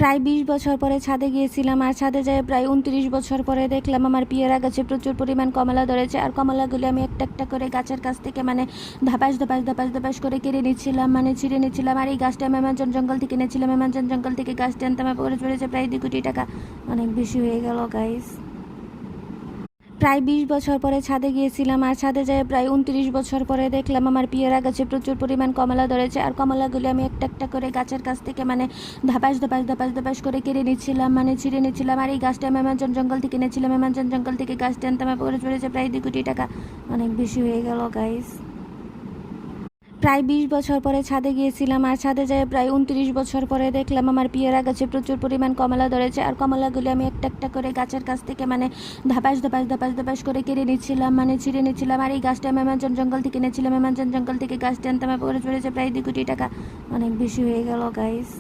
প্রায় ২০ বছর পরে ছাদে গিয়েছিলাম, আর ছাদে যেয়ে প্রায় ২৯ বছর পরে দেখলাম আমার পেয়ারা গাছে প্রচুর পরিমাণ কমলা ধরেছে। আর কমলাগুলি আমি একটা একটা করে গাছের কাছ থেকে ধপাস করে কেড়ে নিচ্ছিলাম, ছিঁড়ে নিচ্ছিলাম। আর এই গাছটা আমি অ্যামাজন জঙ্গল থেকে এনেছিলাম। অ্যামাজন জঙ্গল থেকে গাছটা আনতে আমার পড়েছে প্রায় ২ কোটি টাকা। অনেক বেশি হয়ে গেল গাইস। প্রায় ২০ বছর পরে ছাদে গিয়েছিলাম, আর ছাদে যেয়ে প্রায় ২৯ বছর পরে দেখলাম আমার পেয়ারা গাছে প্রচুর পরিমাণ কমলা ধরেছে। আর কমলাগুলি আমি একটা একটা করে গাছের কাছ থেকে ধপাস করে কেড়ে নিচ্ছিলাম, ছিঁড়ে নিচ্ছিলাম। আর এই গাছটা আমি অ্যামাজন জঙ্গল থেকে এনেছিলাম। অ্যামাজন জঙ্গল থেকে গাছটা আনতে আমার পড়েছে প্রায় ২ কোটি টাকা। অনেক বেশি হয়ে গেল গাইস। প্রায় ২০ বছর পরে ছাদে গিয়েছিলাম, আর ছাদে যেয়ে প্রায় ২৯ বছর পরে দেখলাম আমার পেয়ারা গাছে প্রচুর পরিমাণ কমলা ধরেছে। আর কমলাগুলি আমি একটা একটা করে গাছের কাছ থেকে ধপাস করে কেড়ে নিচ্ছিলাম, ছিঁড়ে নিচ্ছিলাম। আর এই গাছটা আমি অ্যামাজন জঙ্গল থেকে এনেছিলাম। অ্যামাজন জঙ্গল থেকে গাছটা আনতে আমার পড়েছে প্রায় ২ কোটি টাকা। অনেক বেশি হয়ে গেল গাইস।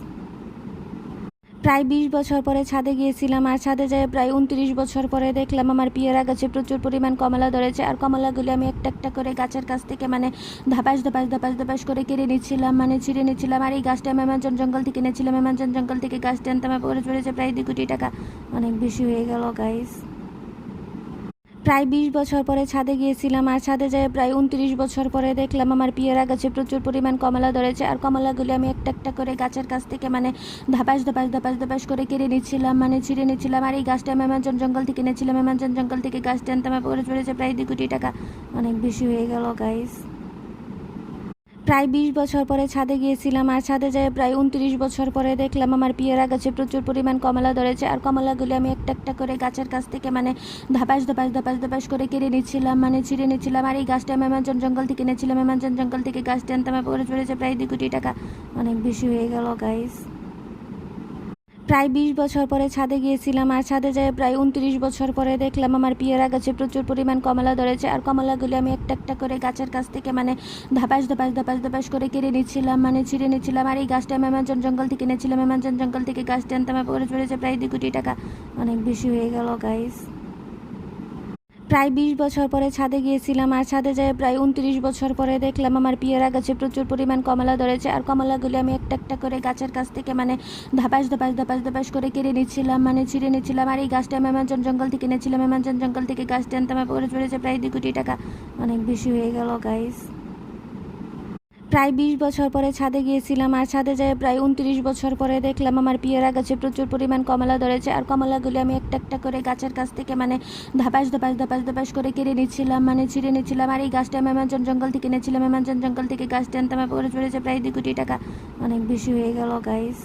প্রায় ২০ বছর পরে ছাদে গিয়েছিলাম, আর ছাদে যেয়ে প্রায় ২৯ বছর পরে দেখলাম আমার পেয়ারা গাছে প্রচুর পরিমাণ কমলা ধরেছে। আর কমলাগুলি আমি একটা একটা করে গাছের কাছ থেকে ধপাস করে কেড়ে নিচ্ছিলাম, ছিঁড়ে নিচ্ছিলাম। আর এই গাছটা আমি অ্যামাজন জঙ্গল থেকে এনেছিলাম। অ্যামাজন জঙ্গল থেকে গাছটা আনতে আমার পড়েছে প্রায় ২ কোটি টাকা। অনেক বেশি হয়ে গেল গাইস। প্রায় ২০ বছর পরে ছাদে গিয়েছিলাম, আর ছাদে যেয়ে প্রায় ২৯ বছর পরে দেখলাম আমার পেয়ারা গাছে প্রচুর পরিমাণ কমলা ধরেছে। আর কমলাগুলি আমি একটা একটা করে গাছের কাছ থেকে ধপাস করে কেড়ে নিচ্ছিলাম, ছিঁড়ে নিচ্ছিলাম। আর এই গাছটা আমি অ্যামাজন জঙ্গল থেকে এনেছিলাম। অ্যামাজন জঙ্গল থেকে গাছটা আনতে আমার পড়েছে প্রায় ২ কোটি টাকা। অনেক বেশি হয়ে গেল গাইস। প্রায় ২০ বছর পরে ছাদে গিয়েছিলাম, আর ছাদে যেয়ে প্রায় ২৯ বছর পরে দেখলাম আমার পেয়ারা গাছে প্রচুর পরিমাণ কমলা ধরেছে। আর কমলাগুলি আমি একটা একটা করে গাছের কাছ থেকে ধপাস করে কেড়ে নিচ্ছিলাম, ছিঁড়ে নিচ্ছিলাম। আর এই গাছটা আমি অ্যামাজন জঙ্গল থেকে এনেছিলাম। অ্যামাজন জঙ্গল থেকে গাছটা আনতে আমার পড়েছে প্রায় ২ কোটি টাকা। অনেক বেশি হয়ে গেল গাইস। প্রায় ২০ বছর পরে ছাদে গিয়েছিলাম, আর ছাদে যেয়ে প্রায় ২৯ বছর পরে দেখলাম আমার পেয়ারা গাছে প্রচুর পরিমাণ কমলা ধরেছে। আর কমলাগুলি আমি একটা একটা করে গাছের কাছ থেকে ধপাস করে কেড়ে নিচ্ছিলাম, ছিঁড়ে নিচ্ছিলাম। আর এই গাছটা আমি অ্যামাজন জঙ্গল থেকে এনেছিলাম। অ্যামাজন জঙ্গল থেকে গাছটা আনতে আমার পড়েছে প্রায় ২ কোটি টাকা। অনেক বেশি হয়ে গেল গাইস। প্রায় ২০ বছর পরে ছাদে গিয়েছিলাম, আর ছাদে যেয়ে প্রায় ২৯ বছর পরে দেখলাম আমার পেয়ারা গাছে প্রচুর পরিমাণ কমলা ধরেছে। আর কমলাগুলি আমি একটা একটা করে গাছের কাছ থেকে ধপাস করে কেড়ে নিচ্ছিলাম, ছিঁড়ে নিচ্ছিলাম। আর এই গাছটা আমি অ্যামাজন জঙ্গল থেকে এনেছিলাম। অ্যামাজন জঙ্গল থেকে গাছটা আনতে আমার পড়েছে প্রায় ২ কোটি টাকা। অনেক বেশি হয়ে গেল গাইস। প্রায় ২০ বছর পরে ছাদে গিয়েছিলাম, আর ছাদে যেয়ে প্রায় ২৯ বছর পরে দেখলাম আমার পেয়ারা গাছে প্রচুর পরিমাণ কমলা ধরেছে। আর কমলাগুলি আমি একটা একটা করে গাছের কাছ থেকে ধপাস করে কেড়ে নিচ্ছিলাম, ছিঁড়ে নিচ্ছিলাম। আর এই গাছটা আমি অ্যামাজন জঙ্গল থেকে এনেছিলাম। অ্যামাজন জঙ্গল থেকে গাছটা আনতে আমার পড়েছে প্রায় ২ কোটি টাকা। অনেক বেশি হয়ে গেল গাইস।